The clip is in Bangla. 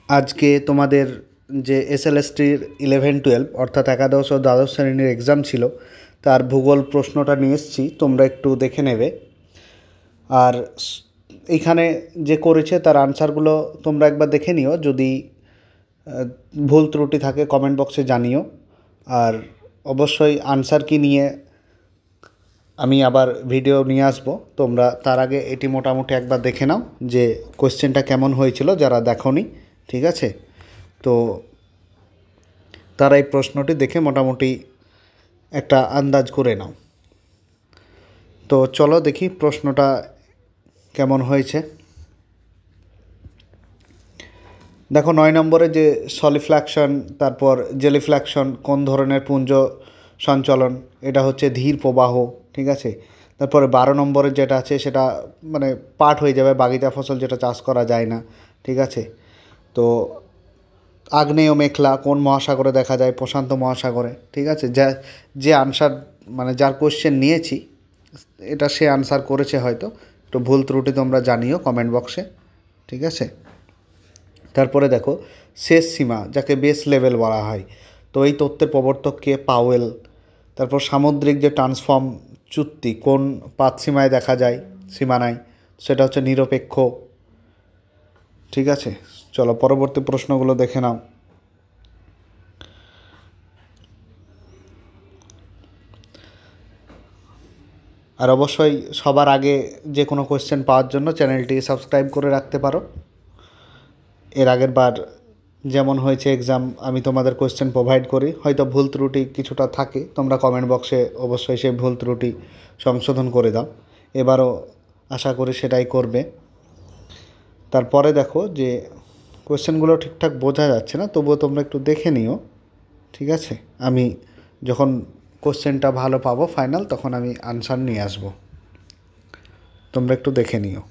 আজকে তোমাদের যে এসএলএসটির 11-12 অর্থাৎ একাদশ ও দ্বাদশ শ্রেণীর এক্সাম ছিল, তার ভূগোল প্রশ্নটা নিয়ে এসেছি, তোমরা একটু দেখে নেবে। আর এইখানে যে করেছে তার আনসারগুলো তোমরা একবার দেখে নিও, যদি ভুল ত্রুটি থাকে কমেন্ট বক্সে জানিও। আর অবশ্যই আনসার কি নিয়ে আমি আবার ভিডিও নিয়ে আসবো, তোমরা তার আগে এটি মোটামুটি একবার দেখে নাও যে কোশ্চেনটা কেমন হয়েছিল, যারা দেখোনি। ঠিক আছে, তো তারা এই প্রশ্নটি দেখে মোটামুটি একটা আন্দাজ করে নাও। তো চলো দেখি প্রশ্নটা কেমন হয়েছে। দেখো 9 নম্বরে যে সলিফ্ল্যাকশন তারপর জেলিফ্ল্যাকশন কোন ধরনের পুঞ্জ সঞ্চালন, এটা হচ্ছে ধীর প্রবাহ। ঠিক আছে, তারপরে 12 নম্বরে যেটা আছে সেটা মানে পাঠ হয়ে যাবে, বাগিচা ফসল যেটা চাষ করা যায় না। ঠিক আছে, তো আগ্নেয় মেঘলা কোন মহাসাগরে দেখা যায়, প্রশান্ত মহাসাগরে। ঠিক আছে, যে আনসার মানে যার কোশ্চেন নিয়েছি এটা সে আনসার করেছে, হয়তো একটু ভুল ত্রুটি তোমরা জানিও কমেন্ট বক্সে। ঠিক আছে, তারপরে দেখো শেষ সীমা যাকে বেস লেভেল বলা হয়, তো এই তত্ত্বের প্রবর্তক কে? পাওয়েল। তারপর সামুদ্রিক যে ট্রান্সফর্ম চুক্তি কোন পাতসীমায় দেখা যায়, সীমানায়, সেটা হচ্ছে নিরপেক্ষ। ঠিক আছে, চলো পরবর্তী প্রশ্নগুলো দেখে নাও। আর অবশ্যই সবার আগে যে কোনো কোয়েশ্চেন পাওয়ার জন্য চ্যানেলটি সাবস্ক্রাইব করে রাখতে পারো। এর আগের বার যেমন হয়েছে এক্সাম, আমি তোমাদের কোয়েশ্চেন প্রোভাইড করি, হয়তো ভুল ত্রুটি কিছুটা থাকে, তোমরা কমেন্ট বক্সে অবশ্যই সেই ভুল ত্রুটি সংশোধন করে দাও। এবারও আশা করি সেটাই করবে। তারপরে দেখো যে কোয়েশ্চেনগুলো ঠিকঠাক বোঝা যাচ্ছে না, তবুও তোমরা একটু দেখে নিও। ঠিক আছে, আমি যখন কোশ্চেনটা ভালো পাবো ফাইনাল, তখন আমি আনসার নিয়ে আসবো, তোমরা একটু দেখে নিও।